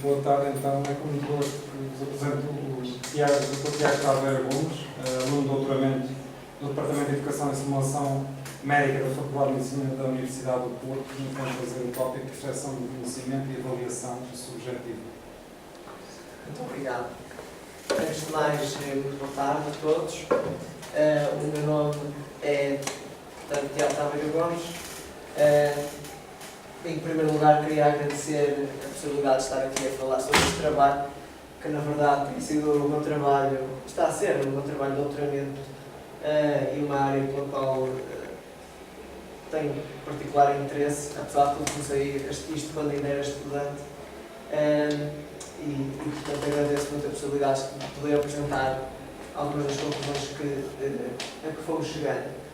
Boa tarde, então. É com muito gosto que vos apresento o Dr. Tiago Taveira Gomes, aluno de doutoramento do Departamento de Educação e Simulação Médica da Faculdade de Medicina da Universidade do Porto, que nos vamos fazer o tópico de percepção do conhecimento e avaliação subjetiva. Muito obrigado. Antes de mais, muito boa tarde a todos. O meu nome é Tiago Taveira Gomes. Em primeiro lugar, queria agradecer a possibilidade de estar aqui a falar sobre este trabalho, que na verdade tem sido o meu trabalho, está a ser o meu trabalho de doutoramento e uma área pela qual tenho particular interesse, apesar de tudo comecei isto quando ainda era estudante. E portanto agradeço muito a possibilidade de poder apresentar algumas das conclusões a que fomos chegando.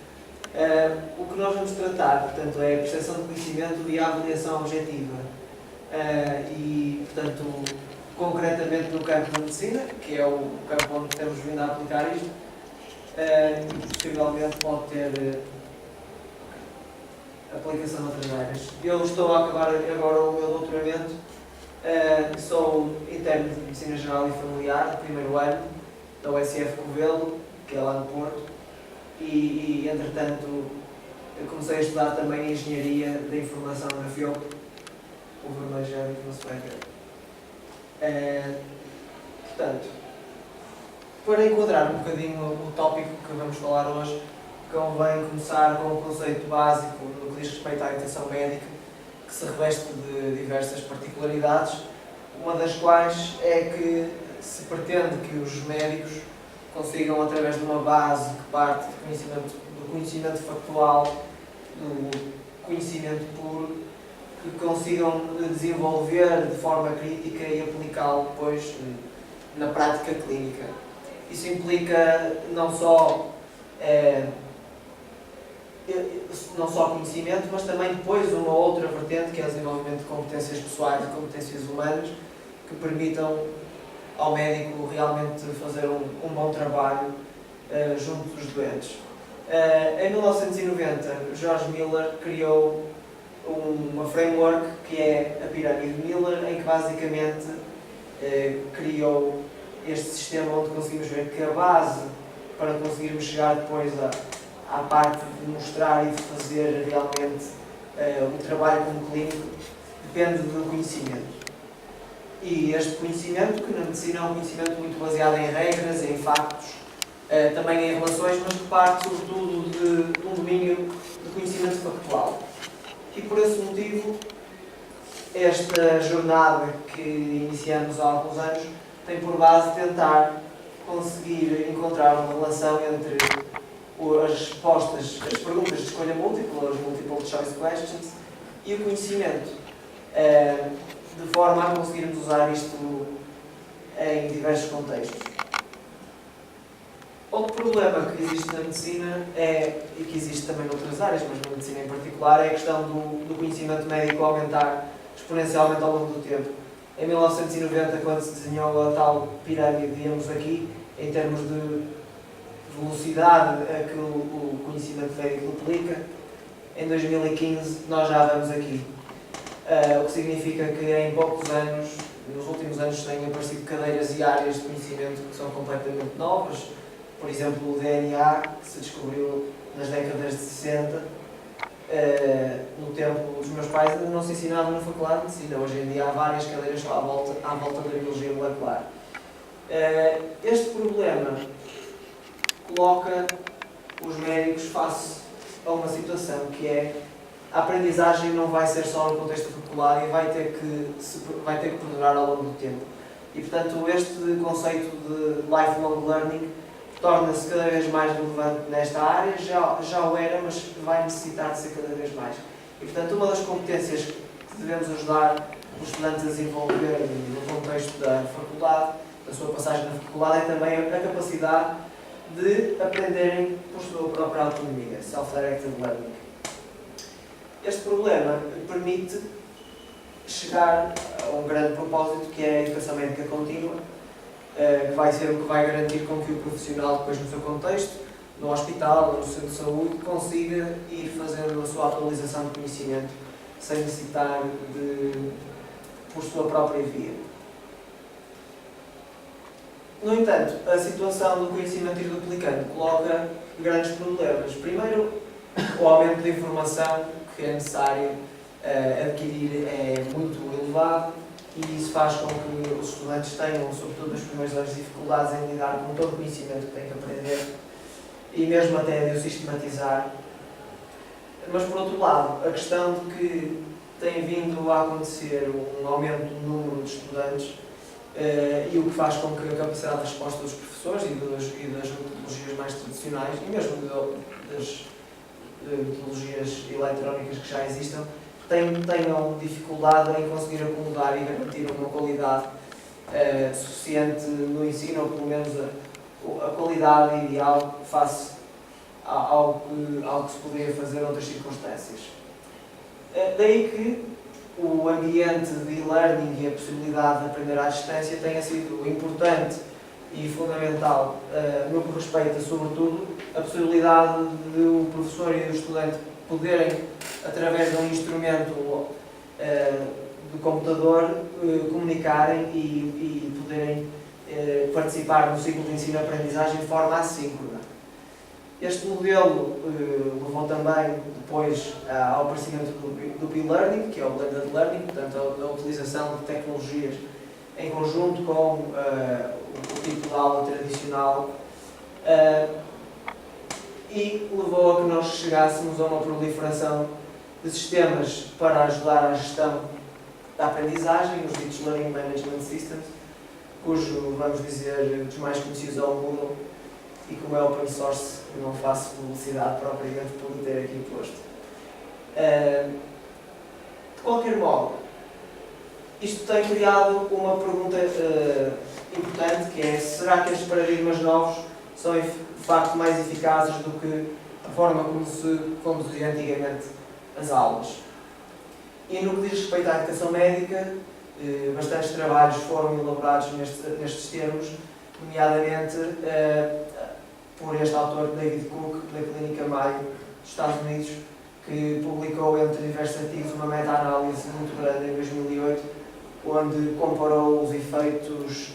O que nós vamos tratar, portanto, é a percepção de conhecimento e a avaliação objetiva. E, portanto, concretamente no campo da medicina, que é o campo onde temos vindo a aplicar isto, e possivelmente pode ter aplicação a outras áreas. Eu estou a acabar agora o meu doutoramento, sou interno de Medicina Geral e Familiar, do primeiro ano, da USF Covelo, que é lá no Porto. E entretanto, eu comecei a estudar também Engenharia da Informação na FIOP, o vermelho já não se vai ver. Portanto, para enquadrar um bocadinho o tópico que vamos falar hoje, convém começar com o conceito básico no que diz respeito à atenção médica, que se reveste de diversas particularidades, uma das quais é que se pretende que os médicos consigam, através de uma base que parte do conhecimento factual, do conhecimento puro, que consigam desenvolver de forma crítica e aplicá-lo depois na prática clínica. Isso implica não só conhecimento, mas também depois uma outra vertente, que é o desenvolvimento de competências pessoais e competências humanas, que permitam ao médico realmente fazer um bom trabalho junto dos doentes. Em 1990, George Miller criou uma framework que é a pirâmide de Miller, em que basicamente criou este sistema onde conseguimos ver que a base para conseguirmos chegar depois à parte de mostrar e de fazer realmente um trabalho como clínico depende do conhecimento. E este conhecimento, que na medicina é um conhecimento muito baseado em regras, em factos, também em relações, mas que parte sobretudo de um domínio de conhecimento factual. E por esse motivo, esta jornada que iniciamos há alguns anos tem por base tentar conseguir encontrar uma relação entre as respostas, as perguntas de escolha múltipla, as multiple choice questions, e o conhecimento, de forma a conseguirmos usar isto em diversos contextos. Outro problema que existe na medicina e que existe também noutras áreas, mas na medicina em particular, é a questão do conhecimento médico aumentar exponencialmente ao longo do tempo. Em 1990, quando se desenhou a tal pirâmide, víamos aqui, em termos de velocidade a que o conhecimento médico duplica. Em 2015, nós já vamos aqui. O que significa que em poucos anos, nos últimos anos, têm aparecido cadeiras e áreas de conhecimento que são completamente novas. Por exemplo, o DNA, que se descobriu nas décadas de 60. No tempo dos meus pais ainda não se ensinava na faculdade de medicina. Hoje em dia há várias cadeiras à volta da biologia molecular. Este problema coloca os médicos face a uma situação que é: a aprendizagem não vai ser só no contexto curricular e vai ter que perdurar ao longo do tempo. E, portanto, este conceito de lifelong learning torna-se cada vez mais relevante nesta área, já o era, mas vai necessitar de ser cada vez mais. E, portanto, uma das competências que devemos ajudar os estudantes a desenvolver no contexto da faculdade, da sua passagem na faculdade, é também a capacidade de aprenderem por sua própria autonomia, self-directed learning. Este problema permite chegar a um grande propósito, que é a educação médica contínua, que vai ser o que vai garantir com que o profissional, depois no seu contexto, no hospital, no centro de saúde, consiga ir fazendo a sua atualização de conhecimento sem necessitar por sua própria via. No entanto, a situação do conhecimento duplicante coloca grandes problemas. Primeiro, o aumento de informação que é necessário adquirir é muito elevado e isso faz com que os estudantes tenham, sobretudo nos primeiros anos, dificuldades em lidar com todo o conhecimento que têm que aprender e mesmo até de o sistematizar. Mas, por outro lado, a questão de que tem vindo a acontecer um aumento do número de estudantes e o que faz com que a capacidade de resposta dos professores e das metodologias mais tradicionais e mesmo das metodologias eletrónicas que já existam tenham dificuldade em conseguir acomodar e garantir uma qualidade suficiente no ensino, ou pelo menos a qualidade ideal face ao que se poderia fazer em outras circunstâncias. Daí que o ambiente de e-learning e a possibilidade de aprender à distância tenha sido importante e fundamental no que respeita, sobretudo, a possibilidade de o professor e o estudante poderem, através de um instrumento do computador, comunicarem e poderem participar no ciclo de ensino-aprendizagem de forma assíncrona. Este modelo levou também depois ao aparecimento do e-learning, que é o blended learning, portanto a utilização de tecnologias em conjunto com o tipo de aula tradicional e levou a que nós chegássemos a uma proliferação de sistemas para ajudar à gestão da aprendizagem, os ditos Learning Management Systems, cujo, vamos dizer, dos mais conhecidos é o Moodle, e como é open source, não faço publicidade propriamente por o ter aqui posto. De qualquer modo, isto tem criado uma pergunta importante, que é: será que estes paradigmas novos são de facto mais eficazes do que a forma como se conduzia antigamente as aulas? E no que diz respeito à educação médica, bastantes trabalhos foram elaborados nestes termos, nomeadamente por este autor David Cook, da Clínica Mayo dos Estados Unidos, que publicou entre diversos artigos uma meta-análise muito grande em 2008, onde comparou os efeitos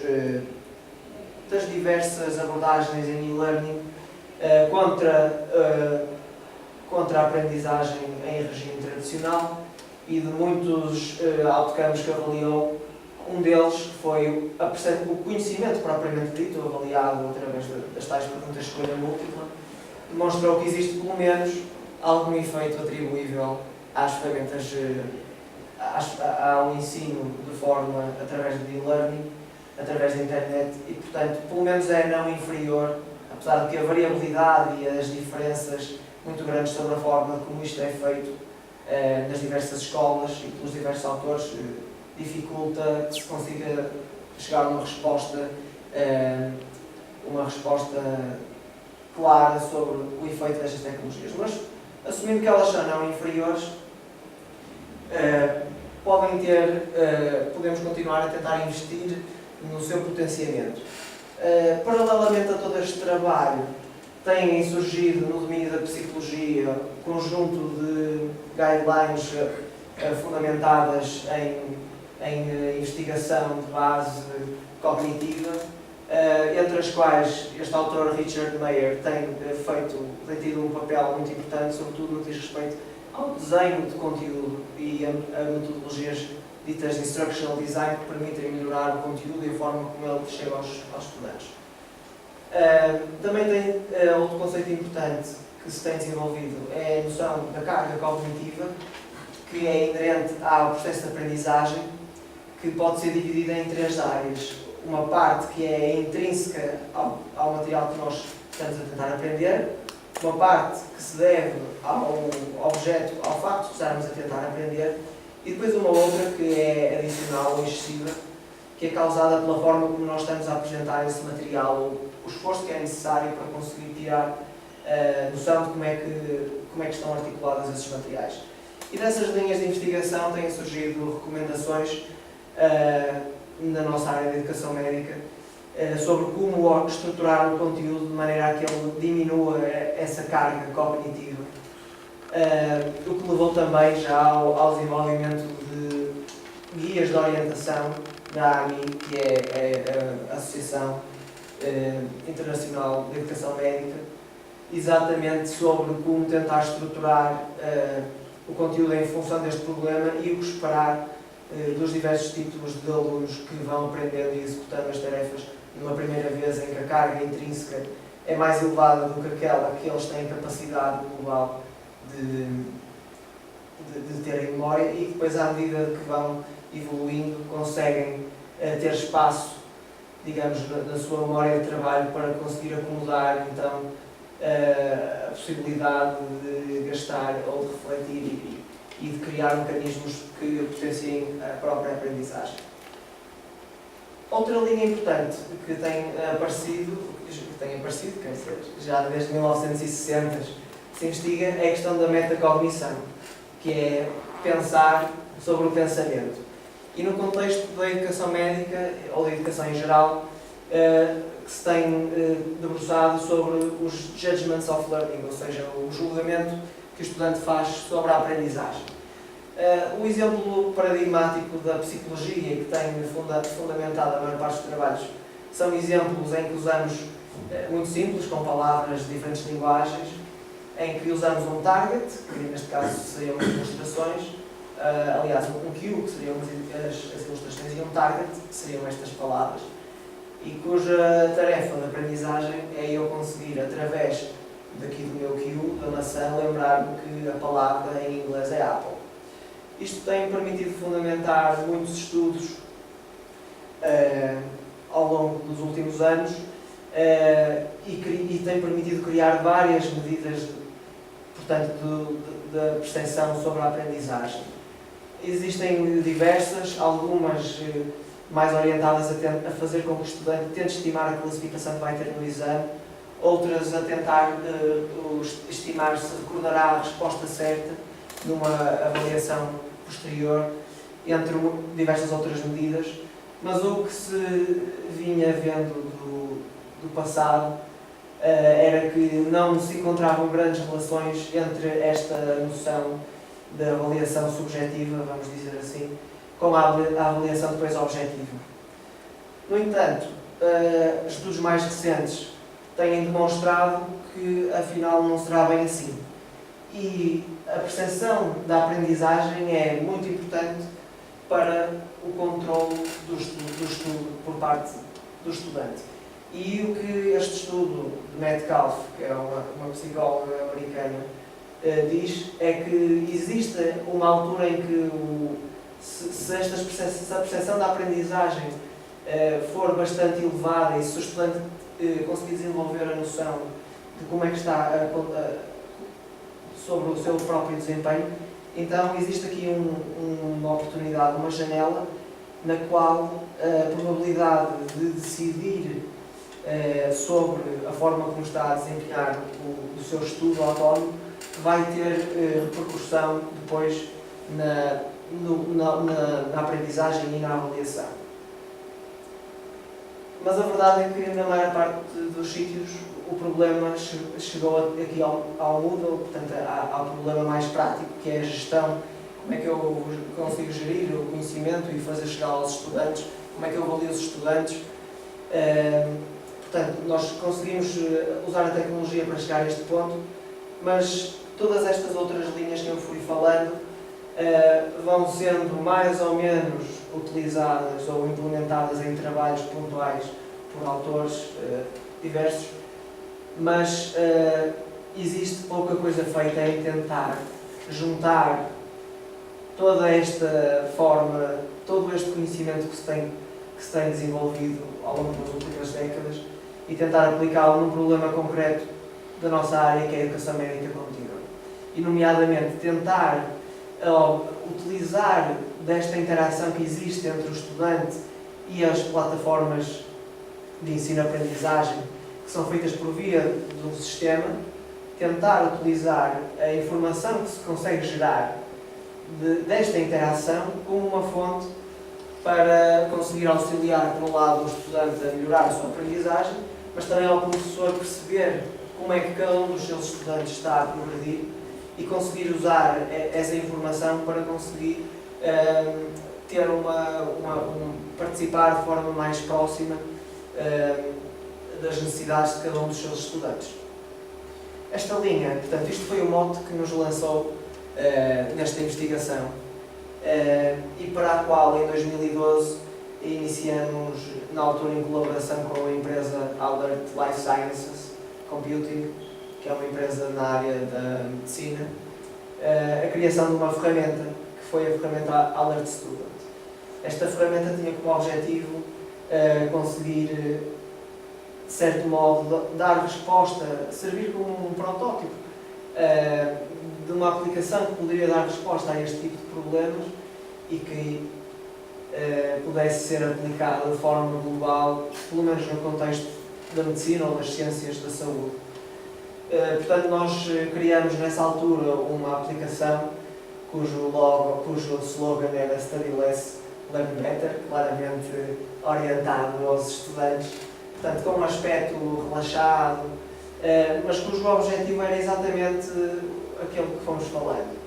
das diversas abordagens em e-learning contra a aprendizagem em regime tradicional, e de muitos outcomes que avaliou. Um deles foi o conhecimento propriamente dito, avaliado através das tais perguntas de escolha múltipla, demonstrou que existe pelo menos algum efeito atribuível às ferramentas, ao ensino de forma através de e-learning, através da internet, e portanto pelo menos é não inferior, apesar de que a variabilidade e as diferenças muito grandes sobre a forma como isto é feito nas diversas escolas e pelos diversos autores dificulta que se consiga chegar a uma resposta clara sobre o efeito destas tecnologias. Mas, assumindo que elas são não inferiores, podemos continuar a tentar investir no seu potenciamento. Paralelamente a todo este trabalho, têm surgido no domínio da psicologia conjunto de guidelines fundamentadas em investigação de base cognitiva, entre as quais este autor Richard Mayer tem tido um papel muito importante, sobretudo no que diz respeito ao desenho de conteúdo e a metodologias ditas Instructional Design, que permitem melhorar o conteúdo e a forma como ele chega aos estudantes. Também tem outro conceito importante que se tem desenvolvido, é a noção da carga cognitiva, que é inerente ao processo de aprendizagem, que pode ser dividida em três áreas. Uma parte que é intrínseca ao material que nós estamos a tentar aprender, uma parte que se deve ao objeto, ao facto de estarmos a tentar aprender, e depois uma outra que é adicional ou excessiva, que é causada pela forma como nós estamos a apresentar esse material, o esforço que é necessário para conseguir tirar noção de como é que estão articuladas esses materiais. E dessas linhas de investigação têm surgido recomendações na nossa área de educação médica sobre como estruturar o conteúdo de maneira a que ele diminua essa carga cognitiva, o que levou também já ao desenvolvimento de guias de orientação da AMI, que é a Associação Internacional de Educação Médica, exatamente sobre como tentar estruturar o conteúdo em função deste problema e o que esperar dos diversos tipos de alunos que vão aprendendo e executando as tarefas numa primeira vez em que a carga intrínseca é mais elevada do que aquela que eles têm capacidade global de ter em memória, e depois, à medida que vão evoluindo, conseguem ter espaço, digamos, na sua memória de trabalho para conseguir acomodar, então, a possibilidade de gastar ou de refletir e de criar mecanismos que potenciem a própria aprendizagem. Outra linha importante que tem aparecido, quer dizer, já desde 1960 se investiga, é a questão da metacognição, que é pensar sobre o pensamento. E no contexto da educação médica, ou da educação em geral, que se tem debruçado sobre os judgments of learning, ou seja, o julgamento que o estudante faz sobre a aprendizagem. O exemplo paradigmático da psicologia, que tem fundamentado a maior parte dos trabalhos, são exemplos em que usamos, muito simples, com palavras de diferentes linguagens, em que usamos um target, que neste caso seriam as ilustrações, aliás, um cue, que seriam as ilustrações, e um target, que seriam estas palavras, e cuja tarefa de aprendizagem é eu conseguir, através daqui do meu cue, da maçã, lembrar-me que a palavra em inglês é apple. Isto tem permitido fundamentar muitos estudos ao longo dos últimos anos e tem permitido criar várias medidas, portanto, da percepção sobre a aprendizagem. Existem diversas, algumas mais orientadas a fazer com que o estudante tente estimar a classificação que vai ter no exame, outras a tentar estimar se recordará a resposta certa numa avaliação posterior, entre diversas outras medidas, mas o que se vinha vendo do passado era que não se encontravam grandes relações entre esta noção da avaliação subjetiva, vamos dizer assim, com a avaliação depois objetiva. No entanto, estudos mais recentes têm demonstrado que afinal não será bem assim. E a percepção da aprendizagem é muito importante para o controle do estudo por parte do estudante. E o que este estudo de Metcalfe, que é uma psicóloga americana, diz é que existe uma altura em que se a percepção da aprendizagem for bastante elevada e se o estudante conseguir desenvolver a noção de como é que está sobre o seu próprio desempenho, então existe aqui uma oportunidade, uma janela, na qual a probabilidade de decidir sobre a forma como está a desempenhar o seu estudo autónomo vai ter repercussão depois na aprendizagem e na avaliação. Mas a verdade é que na maior parte dos sítios o problema chegou aqui ao Moodle, portanto ao problema mais prático, que é a gestão, como é que eu consigo gerir o conhecimento e fazer chegar aos estudantes, como é que eu avalio os estudantes. Portanto, nós conseguimos usar a tecnologia para chegar a este ponto, mas todas estas outras linhas que eu fui falando vão sendo mais ou menos utilizadas ou implementadas em trabalhos pontuais por autores diversos, mas existe pouca coisa feita em tentar juntar toda esta forma, todo este conhecimento que se tem desenvolvido ao longo das últimas décadas e tentar aplicá-lo num problema concreto da nossa área, que é a educação médica contínua. E, nomeadamente, tentar utilizar desta interação que existe entre o estudante e as plataformas de ensino-aprendizagem que são feitas por via do sistema, tentar utilizar a informação que se consegue gerar desta interação como uma fonte para conseguir auxiliar, por um lado, o estudante a melhorar a sua aprendizagem, mas também ao professor perceber como é que cada um dos seus estudantes está a progredir e conseguir usar essa informação para conseguir participar de forma mais próxima das necessidades de cada um dos seus estudantes. Esta linha, portanto, isto foi o mote que nos lançou nesta investigação e para a qual, em 2012, iniciamos, na altura, em colaboração com a empresa Alert Life Sciences Computing, que é uma empresa na área da medicina, a criação de uma ferramenta, que foi a ferramenta Alert Student. Esta ferramenta tinha como objetivo conseguir, de certo modo, dar resposta, servir como um protótipo de uma aplicação que poderia dar resposta a este tipo de problemas e que pudesse ser aplicada de forma global, pelo menos no contexto da medicina ou das ciências da saúde. Portanto, nós criamos nessa altura uma aplicação cujo slogan era Study Less, Learn Better, claramente orientado aos estudantes, portanto, com um aspecto relaxado, mas cujo objetivo era exatamente aquilo que fomos falando.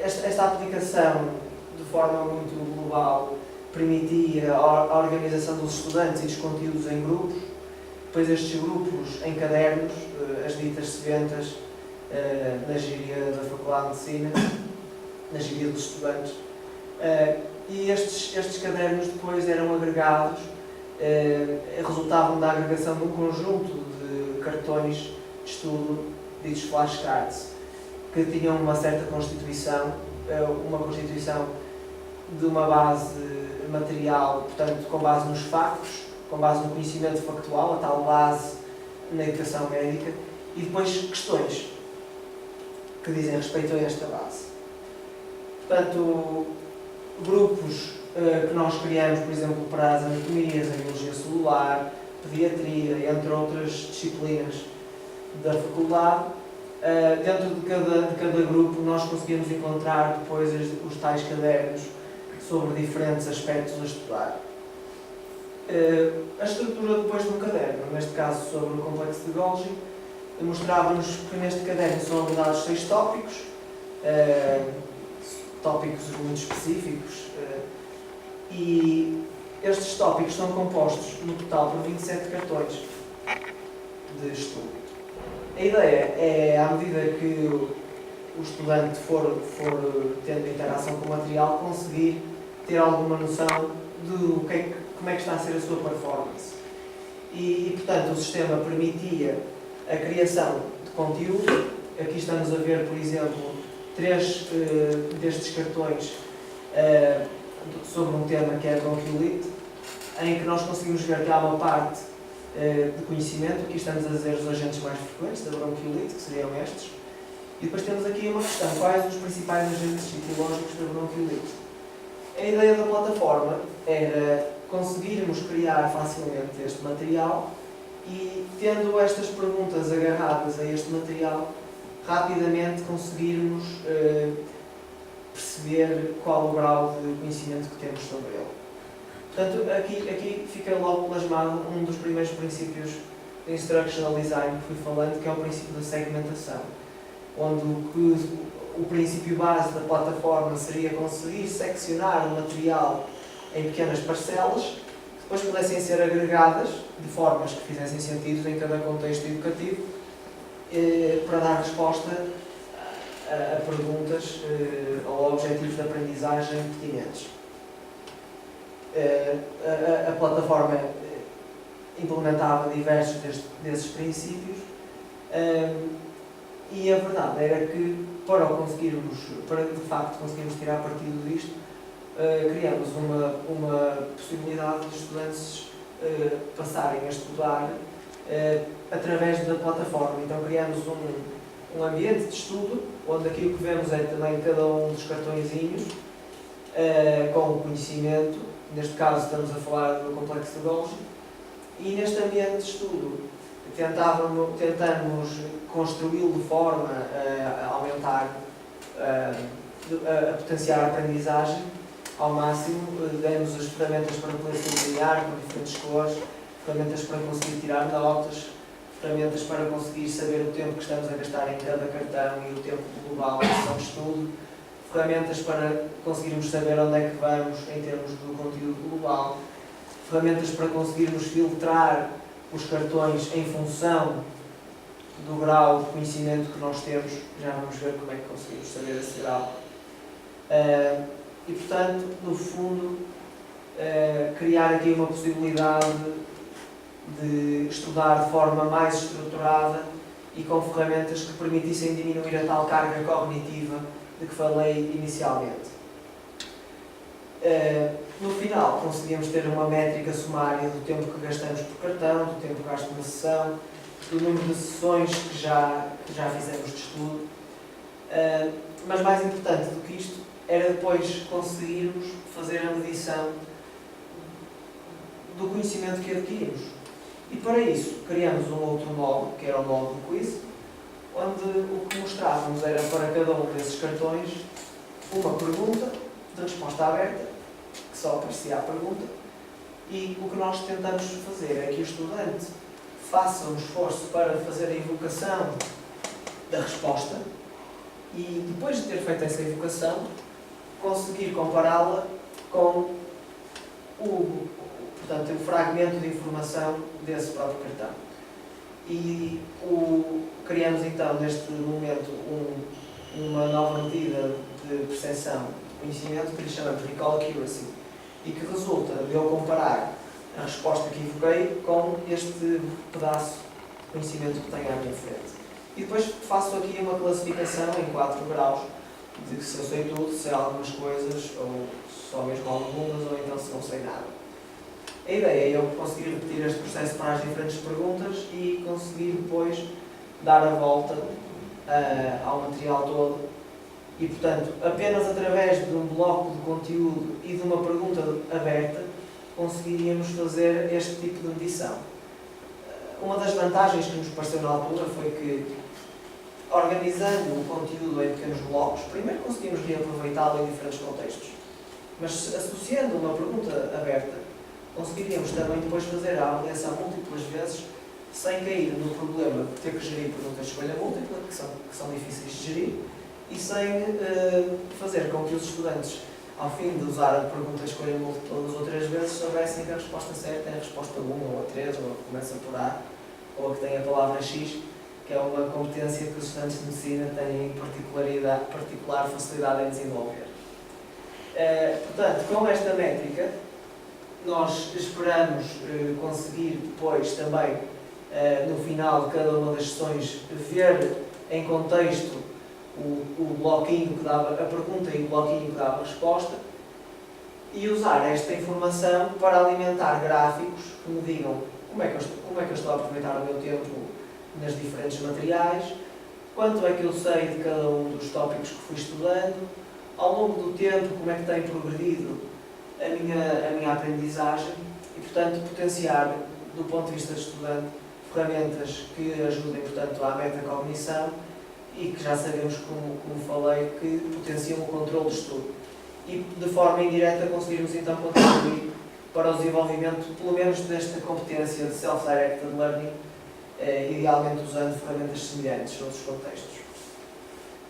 Esta aplicação, de forma muito global, permitia a organização dos estudantes e dos conteúdos em grupos, depois estes grupos em cadernos, as ditas sebentas, na gíria da Faculdade de Medicina, na gíria dos estudantes. E estes cadernos depois eram agregados, resultavam da agregação de um conjunto de cartões de estudo, ditos flashcards, que tinham uma certa constituição, de uma base material, portanto, com base nos factos, com base no conhecimento factual, a tal base na educação médica, e depois questões que dizem respeito a esta base. Portanto, grupos que nós criamos, por exemplo, para as anatomias, a biologia celular, pediatria, entre outras disciplinas da faculdade, dentro de cada grupo nós conseguimos encontrar depois os tais cadernos sobre diferentes aspectos a estudar. A estrutura depois do caderno, neste caso sobre o complexo de Golgi, mostrava-nos que neste caderno são abordados 6 tópicos, tópicos muito específicos, e estes tópicos são compostos no total por 27 cartões de estudo. A ideia é, à medida que o estudante for tendo interação com o material, conseguir ter alguma noção de como é que está a ser a sua performance. E portanto, o sistema permitia a criação de conteúdo. Aqui estamos a ver, por exemplo, 3 destes cartões sobre um tema que é a bronquiolite, em que nós conseguimos ver que há uma parte de conhecimento. Aqui estamos a dizer os agentes mais frequentes da bronquiolite, que seriam estes. E depois temos aqui uma questão: quais os principais agentes etiológicos da bronquiolite? A ideia da plataforma era conseguirmos criar facilmente este material e, tendo estas perguntas agarradas a este material, rapidamente conseguirmos perceber qual o grau de conhecimento que temos sobre ele. Portanto, aqui fica logo plasmado um dos primeiros princípios de Instructional Design que fui falando, que é o princípio da segmentação, onde o princípio base da plataforma seria conseguir seccionar o material em pequenas parcelas, que depois pudessem ser agregadas de formas que fizessem sentido em cada contexto educativo, para dar resposta a perguntas ou objetivos de aprendizagem pertinentes. A plataforma implementava diversos desses princípios, e a verdade era que, para de facto conseguirmos tirar partido disto, criamos uma possibilidade de estudantes passarem a estudar através da plataforma. Então criamos um ambiente de estudo, onde aquilo que vemos é também cada um dos cartõezinhos com o conhecimento. Neste caso estamos a falar do complexo de Golgi, e neste ambiente de estudo tentamos construí-lo de forma a aumentar, a potenciar a aprendizagem ao máximo. Demos as ferramentas para poder sublinhar com diferentes cores, ferramentas para conseguir tirar notas, ferramentas para conseguir saber o tempo que estamos a gastar em cada cartão e o tempo global de sessão de estudo, ferramentas para conseguirmos saber onde é que vamos em termos do conteúdo global, ferramentas para conseguirmos filtrar os cartões em função do grau de conhecimento que nós temos. Já vamos ver como é que conseguimos saber esse grau. E, portanto, no fundo, criar aqui uma possibilidade de estudar de forma mais estruturada e com ferramentas que permitissem diminuir a tal carga cognitiva de que falei inicialmente. No final, conseguimos ter uma métrica sumária do tempo que gastamos por cartão, do tempo gasto na sessão, do número de sessões que já fizemos de estudo. Mas mais importante do que isto, era depois conseguirmos fazer a medição do conhecimento que adquirimos. E para isso, criamos um outro módulo, que era o módulo do quiz, onde o que mostrávamos era para cada um desses cartões uma pergunta de resposta aberta, que só aparecia a pergunta, e o que nós tentamos fazer é que o estudante faça um esforço para fazer a evocação da resposta e, depois de ter feito essa evocação, conseguir compará-la com portanto, o fragmento de informação desse próprio cartão. E criamos então, neste momento, uma nova medida de percepção de conhecimento que lhe chamamos Recall Accuracy e que resulta de eu comparar a resposta que evoquei com este pedaço de conhecimento que tenho à minha frente. E depois faço aqui uma classificação em 4 graus de se eu sei tudo, se sei algumas coisas, ou só mesmo algumas, ou então se não sei nada. A ideia é eu conseguir repetir este processo para as diferentes perguntas e conseguir depois dar a volta ao material todo e, portanto, apenas através de um bloco de conteúdo e de uma pergunta aberta conseguiríamos fazer este tipo de medição. Uma das vantagens que nos pareceu na altura foi que, organizando o conteúdo em pequenos blocos, primeiro conseguimos reaproveitá-lo em diferentes contextos, mas associando uma pergunta aberta, conseguiríamos também depois fazer a avaliação múltiplas vezes sem cair no problema de ter que gerir perguntas de escolha múltipla, que são difíceis de gerir, e sem fazer com que os estudantes, ao fim de usar a pergunta de escolha múltipla 2 ou 3 vezes, soubessem que a resposta certa é a resposta 1 ou a 3, ou a que começa por A, ou a que tem a palavra X, que é uma competência que os estudantes de medicina têm particular facilidade em desenvolver. Portanto, com esta métrica, nós esperamos conseguir depois também, no final de cada uma das sessões, ver em contexto o bloquinho que dava a pergunta e o bloquinho que dava a resposta e usar esta informação para alimentar gráficos que me digam como é que eu estou a aproveitar o meu tempo nas diferentes materiais, quanto é que eu sei de cada um dos tópicos que fui estudando, ao longo do tempo como é que tem progredido a minha aprendizagem e, portanto, potenciar, do ponto de vista de estudante, ferramentas que ajudem, portanto, à metacognição e que já sabemos, como falei, que potenciam o controle do estudo. E, de forma indireta, conseguirmos, então, contribuir para o desenvolvimento, pelo menos, desta competência de self-directed learning, idealmente usando ferramentas semelhantes noutros contextos.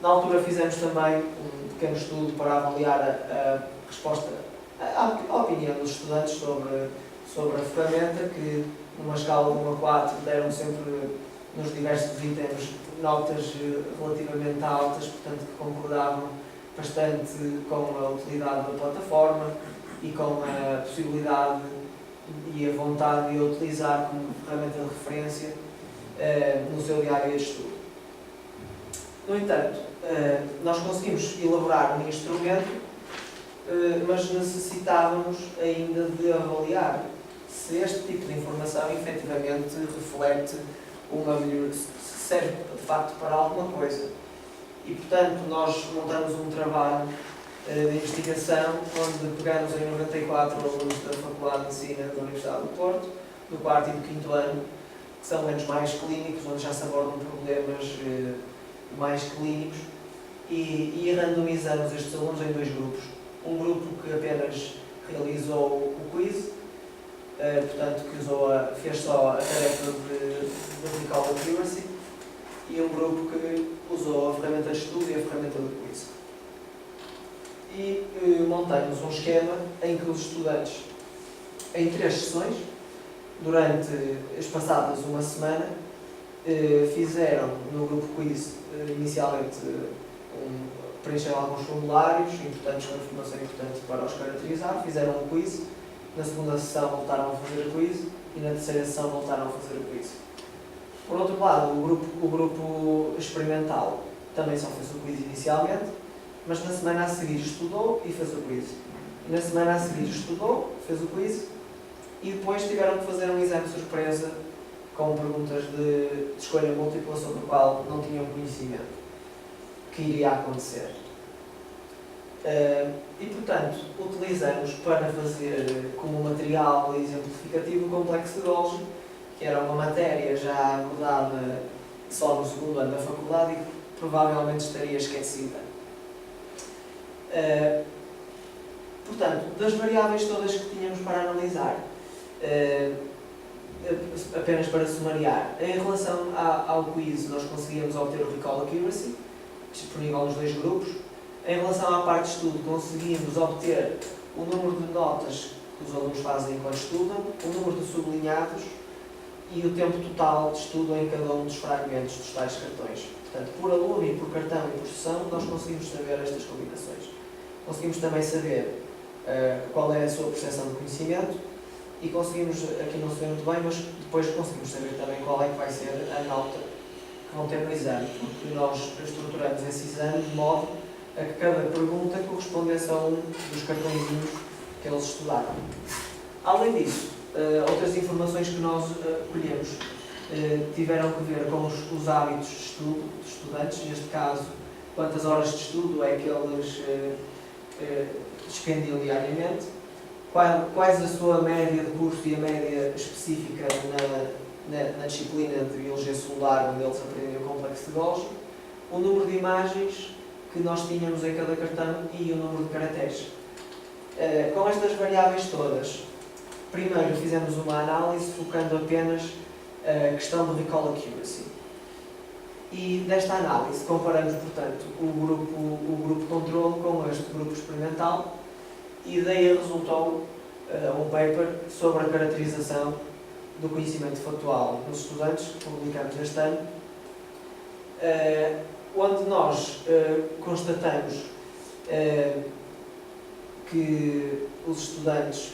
Na altura fizemos também um pequeno estudo para avaliar a resposta, a opinião dos estudantes sobre a ferramenta, que numa escala de 1 a 4 deram sempre nos diversos itens notas relativamente altas, portanto que concordavam bastante com a utilidade da plataforma e com a possibilidade e a vontade de a utilizar como ferramenta de referência no seu dia-a-dia de estudo. No entanto, nós conseguimos elaborar um instrumento, mas necessitávamos ainda de avaliar se este tipo de informação efetivamente reflete uma melhoria, se serve de facto para alguma coisa. E, portanto, nós montamos um trabalho de investigação onde pegamos em 94 alunos da Faculdade de Medicina da Universidade do Porto, do 4º e do 5º ano, que são anos mais clínicos, onde já se abordam problemas mais clínicos, e randomizamos estes alunos em 2 grupos. Um grupo que apenas realizou o quiz, portanto, que fez só a tarefa de Recall Accuracy, e um grupo que usou a ferramenta de estudo e a ferramenta do quiz. E montamos um esquema em que os estudantes em 3 sessões, durante as passadas uma semana, fizeram no grupo quiz inicialmente preencheram alguns formulários importantes, com informação importante para os caracterizar, fizeram um quiz, na segunda sessão voltaram a fazer o quiz e na terceira sessão voltaram a fazer o quiz. Por outro lado, o grupo experimental também só fez o quiz inicialmente, mas na semana a seguir estudou e fez o quiz. E na semana a seguir estudou, fez o quiz e depois tiveram que fazer um exame surpresa com perguntas de escolha múltipla sobre o qual não tinham conhecimento que iria acontecer. E, portanto, utilizamos para fazer como material exemplificativo o complexo de Golgi, que era uma matéria já abordada só no segundo ano da faculdade e que provavelmente estaria esquecida. Portanto, das variáveis todas que tínhamos para analisar, apenas para sumariar, em relação ao quiz nós conseguíamos obter o recall accuracy, disponível nos 2 grupos. Em relação à parte de estudo, conseguimos obter o número de notas que os alunos fazem enquanto estudam, o número de sublinhados e o tempo total de estudo em cada um dos fragmentos dos tais cartões. Portanto, por aluno e por cartão e por sessão, nós conseguimos saber estas combinações. Conseguimos também saber qual é a sua percepção de conhecimento e conseguimos, aqui não se vê muito bem, mas depois conseguimos saber também qual é que vai ser a nota que vão ter no exame, porque nós estruturamos esse exame de modo a que cada pergunta correspondesse a um dos cartõezinhos que eles estudaram. Além disso, outras informações que nós colhemos tiveram que ver com os hábitos de estudo dos estudantes, neste caso, quantas horas de estudo é que eles despendiam diariamente, quais a sua média de curso e a média específica na disciplina de Biologia Celular, onde eles aprendiam o complexo de Golgi, o número de imagens que nós tínhamos em cada cartão e o número de caracteres. Com estas variáveis todas, primeiro fizemos uma análise focando apenas a questão do recall accuracy. E desta análise comparamos, portanto, o grupo controle com este grupo experimental e daí resultou um paper sobre a caracterização do conhecimento factual nos estudantes, que publicamos este ano, onde nós constatamos que os estudantes,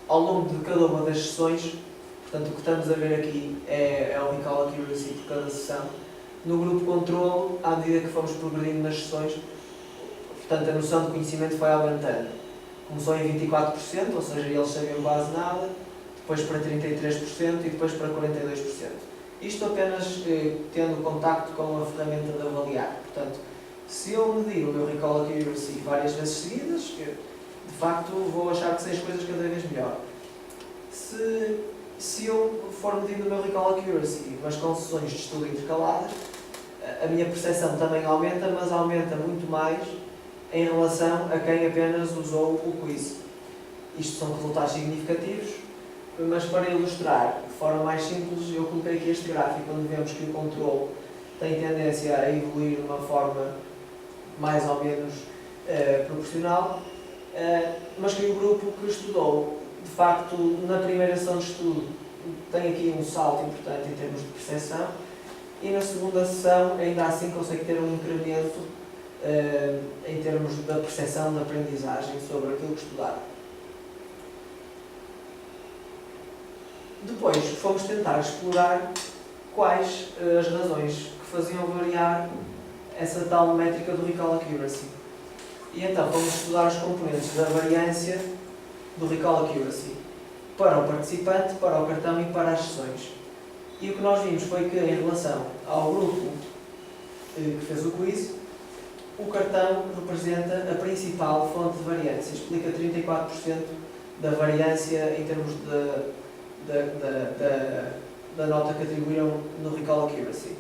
ao longo de cada uma das sessões, portanto o que estamos a ver aqui é o recall accuracy por cada sessão, no grupo controle, à medida que fomos progredindo nas sessões, portanto a noção de conhecimento foi aumentando. Começou em 24%, ou seja, eles sabiam quase nada, depois para 33% e depois para 42%. Isto apenas tendo contacto com a ferramenta de avaliar. Portanto, se eu medir o meu recall accuracy várias vezes seguidas, de facto vou achar que sei as coisas cada vez melhor. Se eu for medindo o meu recall accuracy, mas com sessões de estudo intercaladas, a minha percepção também aumenta, mas aumenta muito mais em relação a quem apenas usou o quiz. Isto são resultados significativos, mas para ilustrar de forma mais simples, eu coloquei aqui este gráfico onde vemos que o controle tem tendência a evoluir de uma forma mais ou menos proporcional, mas que o grupo que estudou, de facto, na primeira sessão de estudo, tem aqui um salto importante em termos de percepção e na segunda sessão ainda assim consegue ter um incremento em termos da percepção da aprendizagem sobre aquilo que estudaram. Depois fomos tentar explorar quais as razões que faziam variar essa tal métrica do recall accuracy. E então fomos estudar os componentes da variância do recall accuracy para o participante, para o cartão e para as sessões. E o que nós vimos foi que, em relação ao grupo que fez o quiz, o cartão representa a principal fonte de variância, explica 34% da variância em termos da nota que atribuíram no recall accuracy.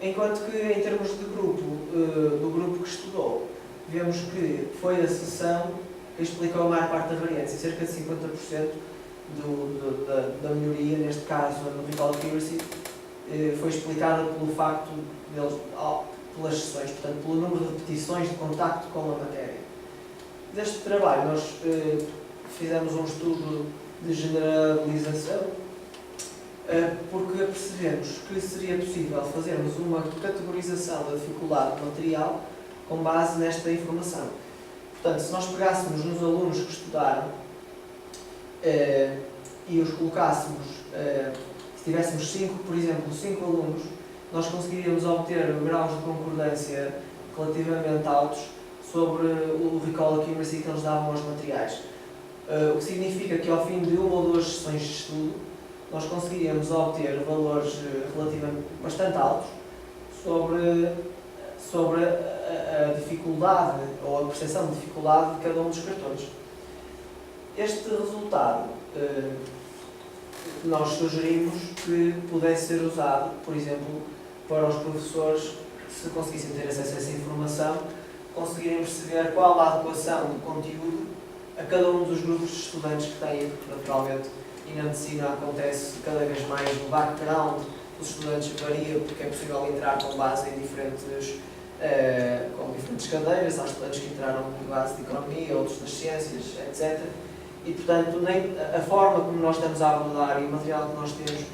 Enquanto que, em termos de grupo, do grupo que estudou, vemos que foi a sessão que explicou a maior parte da variância, cerca de 50% da melhoria, neste caso no recall accuracy, foi explicada pelo facto deles, pelas sessões, portanto, pelo número de repetições de contacto com a matéria. Deste trabalho, nós fizemos um estudo de generalização, porque percebemos que seria possível fazermos uma categorização da dificuldade do material com base nesta informação. Portanto, se nós pegássemos nos alunos que estudaram e os colocássemos, se tivéssemos por exemplo, 5 alunos, nós conseguiríamos obter graus de concordância relativamente altos sobre o recall accuracy que eles davam aos materiais. O que significa que ao fim de 1 ou 2 sessões de estudo, nós conseguiríamos obter valores relativamente bastante altos sobre a dificuldade ou a percepção de dificuldade de cada um dos cartões. Este resultado nós sugerimos que pudesse ser usado, por exemplo, para os professores, se conseguissem ter acesso a essa informação, conseguirem perceber qual a adequação do conteúdo a cada um dos grupos de estudantes que têm, porque naturalmente e na medicina acontece cada vez mais o background dos estudantes varia, porque é possível entrar com base em diferentes cadeiras. Há estudantes que entraram com base de economia, outros das ciências, etc. E, portanto, nem a forma como nós estamos a abordar e o material que nós temos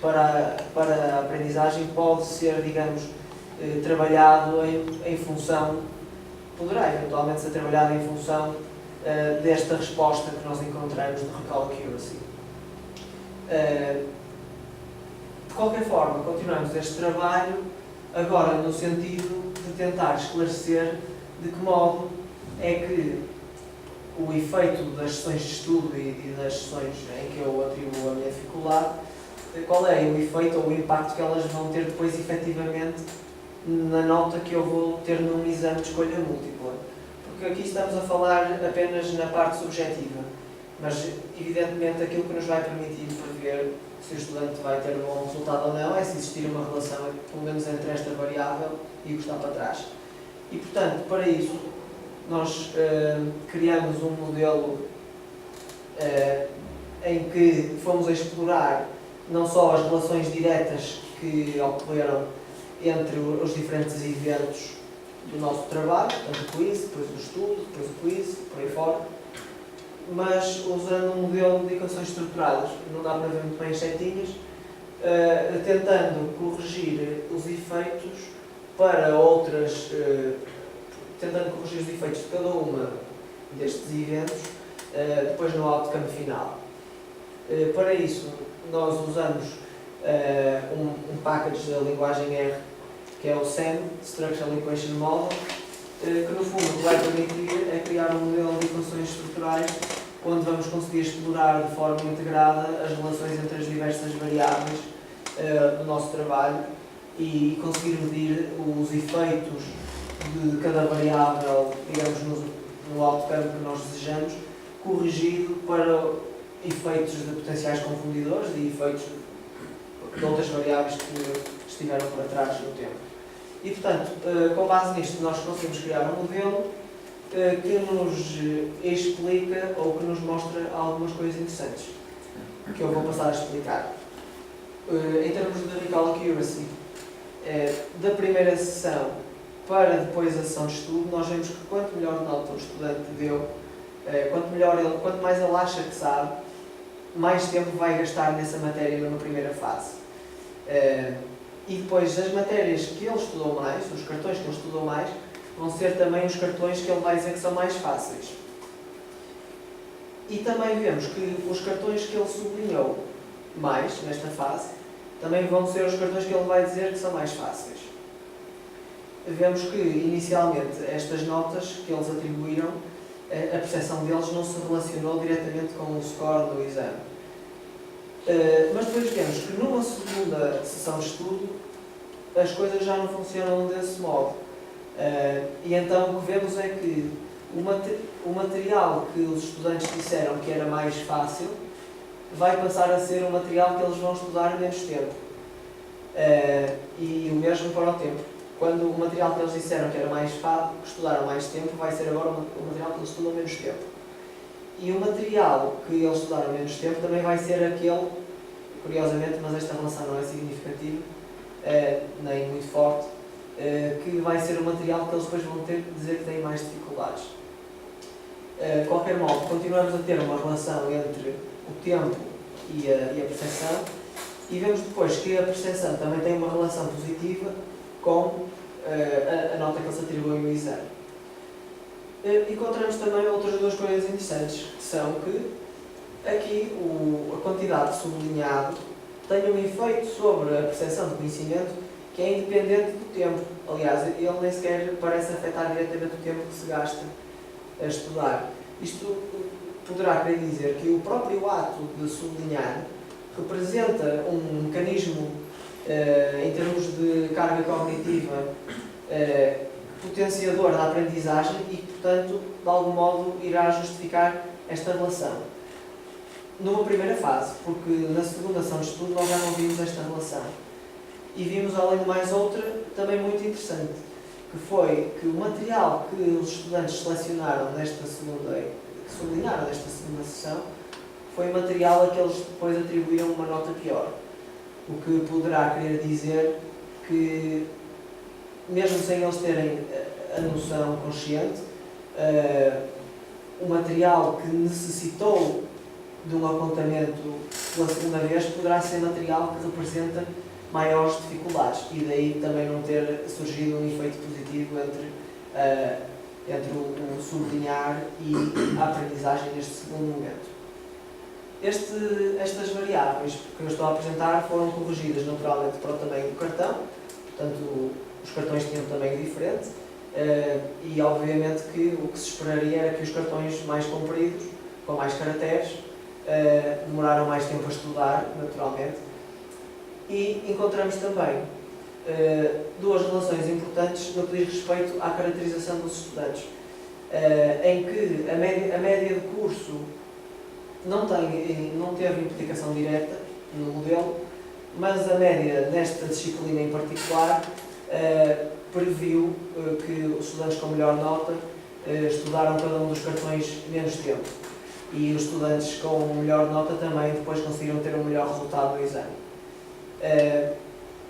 para a aprendizagem pode ser, digamos, trabalhado em função, poderá eventualmente ser trabalhado em função desta resposta que nós encontramos no recall accuracy. De qualquer forma, continuamos este trabalho agora no sentido de tentar esclarecer de que modo é que o efeito das sessões de estudo e das sessões em que eu atribuo a minha dificuldade, qual é o efeito ou o impacto que elas vão ter depois efetivamente na nota que eu vou ter num exame de escolha múltipla. Porque aqui estamos a falar apenas na parte subjetiva, mas evidentemente aquilo que nos vai permitir prever se o estudante vai ter um bom resultado ou não é se existir uma relação, pelo menos entre esta variável e o que está para trás. E portanto, para isso, nós criamos um modelo em que fomos a explorar não só as relações diretas que ocorreram entre os diferentes eventos do nosso trabalho, portanto o quiz, depois o estudo, depois o quiz, por aí fora, mas usando um modelo de equações estruturadas, não dá para ver muito bem as setinhas, tentando corrigir os efeitos para outras, tentando corrigir os efeitos de cada uma destes eventos, depois no outcome final. Para isso, nós usamos um package da linguagem R, que é o SEM, Structural Equation Model, que no fundo o que vai permitir é criar um modelo de equações estruturais onde vamos conseguir explorar de forma integrada as relações entre as diversas variáveis do nosso trabalho e conseguir medir os efeitos de cada variável, digamos, no outcome que nós desejamos, corrigido para efeitos de potenciais confundidores e efeitos de outras variáveis que estiveram para trás no tempo. E, portanto, com base nisto, nós conseguimos criar um modelo que nos explica ou que nos mostra algumas coisas interessantes, que eu vou passar a explicar. Em termos de recall accuracy, da primeira sessão para depois a sessão de estudo, nós vemos que quanto melhor nota o estudante deu, quanto mais ele acha que sabe, mais tempo vai gastar nessa matéria numa primeira fase. E depois as matérias que ele estudou mais, os cartões que ele estudou mais, vão ser também os cartões que ele vai dizer que são mais fáceis. E também vemos que os cartões que ele sublinhou mais nesta fase, também vão ser os cartões que ele vai dizer que são mais fáceis. Vemos que inicialmente estas notas que eles atribuíram, a percepção deles não se relacionou diretamente com o score do exame. Mas depois vemos que numa segunda sessão de estudo as coisas já não funcionam desse modo. E então o que vemos é que o material que os estudantes disseram que era mais fácil vai passar a ser um material que eles vão estudar menos tempo. E o mesmo para o tempo. Quando o material que eles disseram que era mais fácil, que estudaram mais tempo, vai ser agora o material que eles estudam menos tempo. E o material que eles estudaram menos tempo também vai ser aquele, curiosamente, mas esta relação não é significativa, nem muito forte, que vai ser o material que eles depois vão ter que dizer que têm mais dificuldades. De qualquer modo, continuamos a ter uma relação entre o tempo e a percepção, e vemos depois que a percepção também tem uma relação positiva com a nota que eles atribuem no exame. Encontramos também outras duas coisas interessantes, que são que aqui a quantidade de sublinhado tem um efeito sobre a percepção de conhecimento que é independente do tempo. Aliás, ele nem sequer parece afetar diretamente o tempo que se gasta a estudar. Isto poderá querer dizer que o próprio ato de sublinhar representa um mecanismo, em termos de carga cognitiva, potenciador da aprendizagem e que, portanto, de algum modo irá justificar esta relação. Numa primeira fase, porque na segunda ação de estudo nós já não vimos esta relação. E vimos, além de mais outra, também muito interessante, que foi que o material que os estudantes selecionaram nesta segunda, que sublinharam nesta segunda sessão, foi material a que eles depois atribuíram uma nota pior. O que poderá querer dizer que, mesmo sem eles terem a noção consciente, o material que necessitou de um apontamento pela segunda vez poderá ser material que representa maiores dificuldades e daí também não ter surgido um efeito positivo entre o sublinhar e a aprendizagem neste segundo momento. Estas variáveis que eu estou a apresentar foram corrigidas naturalmente para o tamanho do cartão, portanto os cartões tinham um tamanho diferente e obviamente que o que se esperaria era que os cartões mais compridos, com mais caracteres, demoraram mais tempo a estudar, naturalmente. E encontramos também duas relações importantes no que diz respeito à caracterização dos estudantes, em que a média de curso não teve implicação direta no modelo, mas a média nesta disciplina em particular previu que os estudantes com melhor nota estudaram cada um dos cartões menos tempo. E os estudantes com melhor nota também depois conseguiram ter um melhor resultado no exame.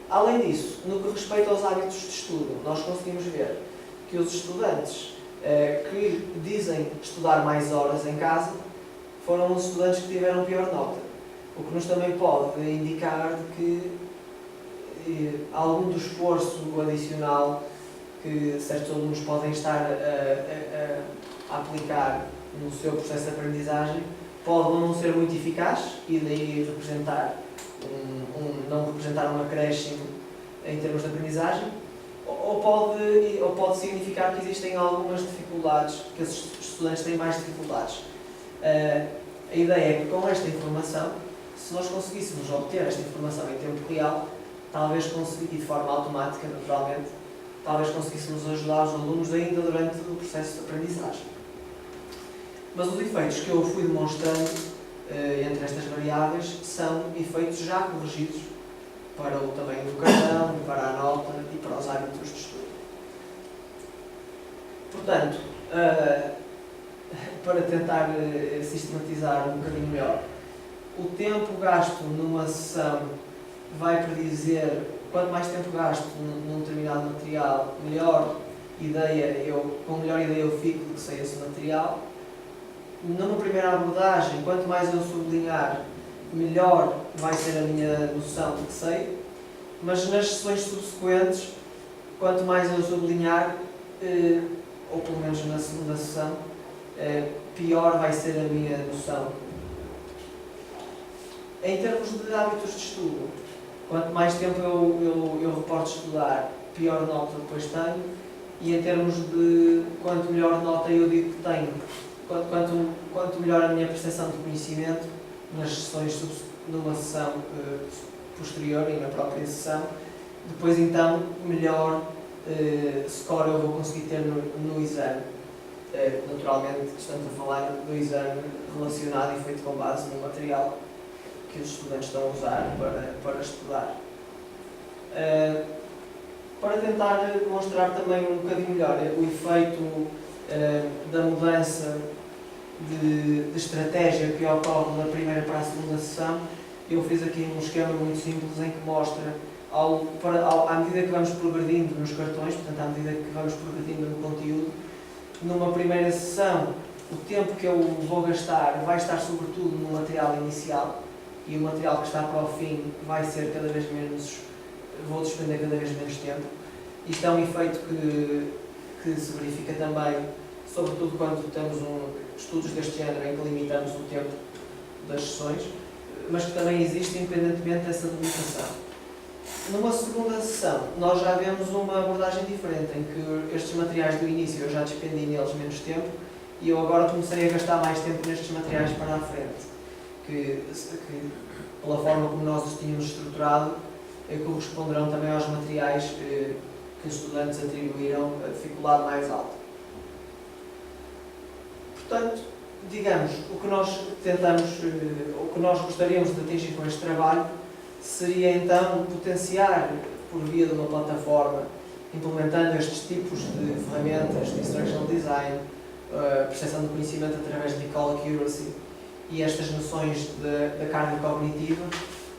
Além disso, no que respeita aos hábitos de estudo, nós conseguimos ver que os estudantes que dizem estudar mais horas em casa foram os estudantes que tiveram pior nota, o que nos também pode indicar que algum do esforço adicional que certos alunos podem estar a aplicar no seu processo de aprendizagem pode não ser muito eficaz e daí representar não representar um acréscimo em termos de aprendizagem, ou pode significar que existem algumas dificuldades, que esses estudantes têm mais dificuldades. A ideia é que com esta informação, se nós conseguíssemos obter esta informação em tempo real, talvez e de forma automática, naturalmente, talvez conseguíssemos ajudar os alunos ainda durante o processo de aprendizagem. Mas os efeitos que eu fui demonstrando entre estas variáveis são efeitos já corrigidos para o tamanho do cartão, para a nota e para os hábitos de estudo. Portanto, para tentar sistematizar um bocadinho melhor, o tempo gasto numa sessão vai predizer, quanto mais tempo gasto num determinado material, com melhor ideia eu fico do que sei esse material. Numa primeira abordagem, quanto mais eu sublinhar, melhor vai ser a minha noção do que sei, mas nas sessões subsequentes, quanto mais eu sublinhar, ou pelo menos na segunda sessão, pior vai ser a minha noção. Em termos de hábitos de estudo, quanto mais tempo eu reporto estudar, pior nota depois tenho, e em termos de quanto melhor nota eu digo que tenho, quanto melhor a minha percepção de conhecimento nas sessões, numa sessão posterior e na própria sessão, depois então melhor score eu vou conseguir ter no exame. Naturalmente estamos a falar do exame relacionado e feito com base no material que os estudantes estão a usar para estudar. Para tentar demonstrar também um bocadinho melhor o efeito da mudança de estratégia que ocorre da primeira para a segunda sessão, eu fiz aqui um esquema muito simples em que mostra, à medida que vamos progredindo nos cartões, portanto, à medida que vamos progredindo no conteúdo, numa primeira sessão o tempo que eu vou gastar vai estar sobretudo no material inicial e o material que está para o fim vai ser cada vez menos, vou despender cada vez menos tempo. Isto é um efeito que se verifica também, sobretudo quando temos estudos deste género em que limitamos o tempo das sessões, mas que também existe independentemente dessa limitação. Numa segunda sessão, nós já vemos uma abordagem diferente, em que estes materiais do início eu já despendi neles menos tempo e eu agora comecei a gastar mais tempo nestes materiais para a frente, que pela forma como nós os tínhamos estruturado, corresponderão também aos materiais que os estudantes atribuíram a dificuldade mais alta. Portanto, digamos, o que nós tentamos, o que nós gostaríamos de atingir com este trabalho seria então potenciar, por via de uma plataforma, implementando estes tipos de ferramentas de instructional design, percepção do conhecimento através de recall accuracy e estas noções da carga cognitiva,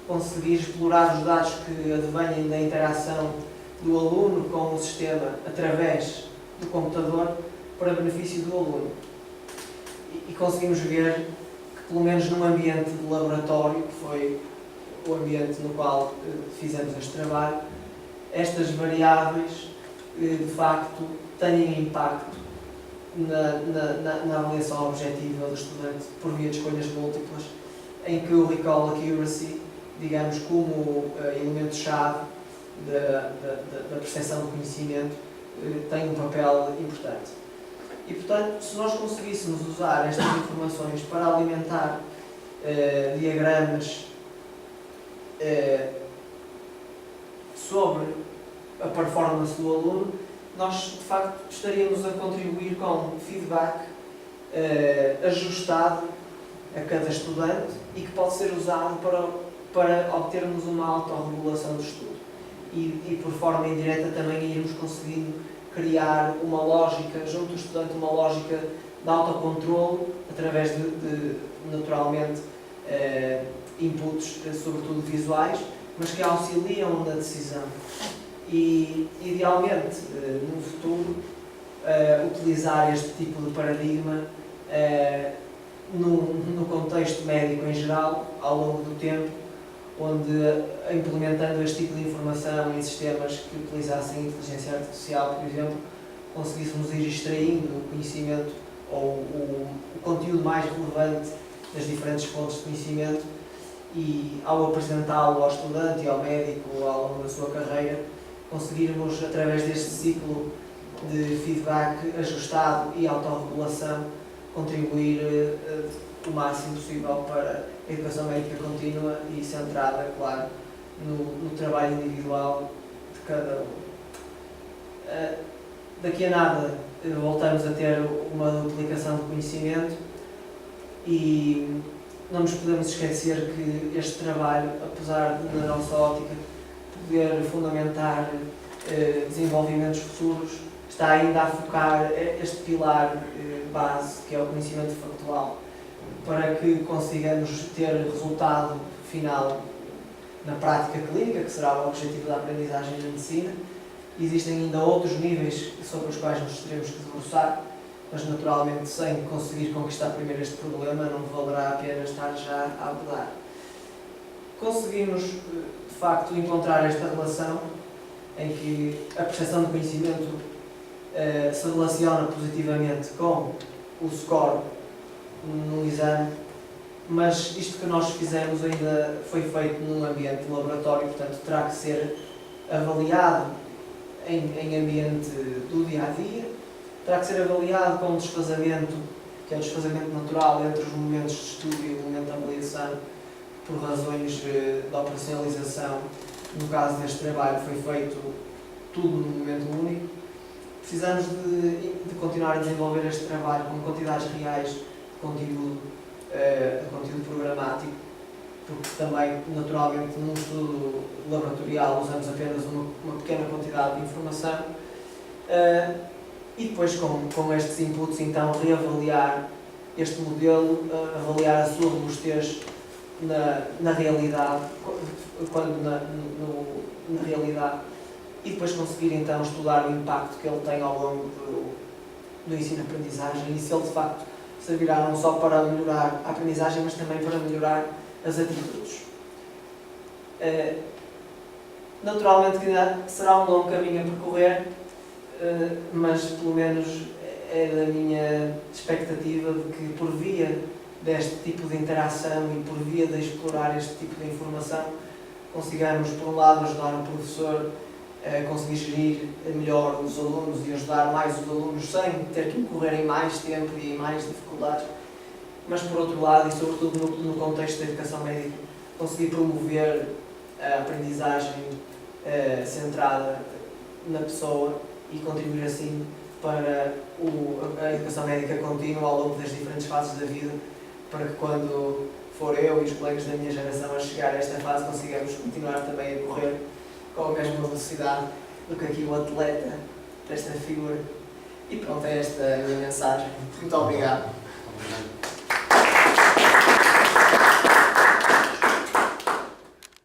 conseguir explorar os dados que advêm da interação do aluno com o sistema através do computador para benefício do aluno. E conseguimos ver que, pelo menos num ambiente de laboratório, que foi o ambiente no qual fizemos este trabalho, estas variáveis de facto têm impacto na avaliação objetiva do estudante por via de escolhas múltiplas, em que o recall accuracy, digamos, como elemento-chave da percepção do conhecimento, tem um papel importante. E, portanto, se nós conseguíssemos usar estas informações para alimentar diagramas sobre a performance do aluno, nós, de facto, estaríamos a contribuir com feedback ajustado a cada estudante e que pode ser usado para obtermos uma autorregulação do estudo. E por forma indireta também irmos conseguindo criar uma lógica, junto do estudante, uma lógica de autocontrolo, através de naturalmente, inputs, sobretudo visuais, mas que auxiliam na decisão. E, idealmente, no futuro, utilizar este tipo de paradigma no contexto médico em geral, ao longo do tempo, onde, implementando este tipo de informação em sistemas que utilizassem inteligência artificial, por exemplo, conseguíssemos ir extraindo o conhecimento ou o conteúdo mais relevante das diferentes fontes de conhecimento e, ao apresentá-lo ao estudante e ao médico ao longo da sua carreira, conseguirmos, através deste ciclo de feedback ajustado e autorregulação, contribuir o máximo possível para a educação médica contínua e centrada, claro, no trabalho individual de cada um. Daqui a nada voltamos a ter uma duplicação de conhecimento e não nos podemos esquecer que este trabalho, apesar de, na nossa ótica, poder fundamentar desenvolvimentos futuros, está ainda a focar este pilar base, que é o conhecimento factual, para que consigamos ter resultado final na prática clínica, que será o objetivo da aprendizagem na medicina. Existem ainda outros níveis sobre os quais nos teremos que debruçar, mas naturalmente, sem conseguir conquistar primeiro este problema, não valerá a pena estar já a abordar. Conseguimos, de facto, encontrar esta relação em que a percepção do conhecimento se relaciona positivamente com o score no exame, mas isto que nós fizemos ainda foi feito num ambiente de laboratório, portanto terá que ser avaliado em ambiente do dia-a-dia, terá que ser avaliado com um desfazamento, que é o desfazamento natural entre os momentos de estudo e o momento de avaliação, por razões de operacionalização. No caso deste trabalho foi feito tudo num momento único. Precisamos de continuar a desenvolver este trabalho com quantidades reais de conteúdo programático, porque também, naturalmente, num estudo laboratorial usamos apenas uma pequena quantidade de informação e depois com estes inputs então reavaliar este modelo, avaliar a sua robustez na realidade, na realidade, e depois conseguir então estudar o impacto que ele tem ao longo do ensino-aprendizagem e se ele de facto servirá não só para melhorar a aprendizagem, mas também para melhorar as atitudes. Naturalmente que ainda será um longo caminho a percorrer, mas pelo menos é da minha expectativa de que por via deste tipo de interação e por via de explorar este tipo de informação consigamos, por um lado, ajudar o professor a conseguir gerir melhor os alunos e ajudar mais os alunos sem ter que incorrer em mais tempo e em mais dificuldades, mas por outro lado, e sobretudo no contexto da educação médica, conseguir promover a aprendizagem centrada na pessoa e contribuir assim para a educação médica contínua ao longo das diferentes fases da vida, para que quando for eu e os colegas da minha geração a chegar a esta fase consigamos continuar também a correr com a mesma velocidade do que aqui o atleta desta figura. E pronto, é esta a minha mensagem. Muito obrigado.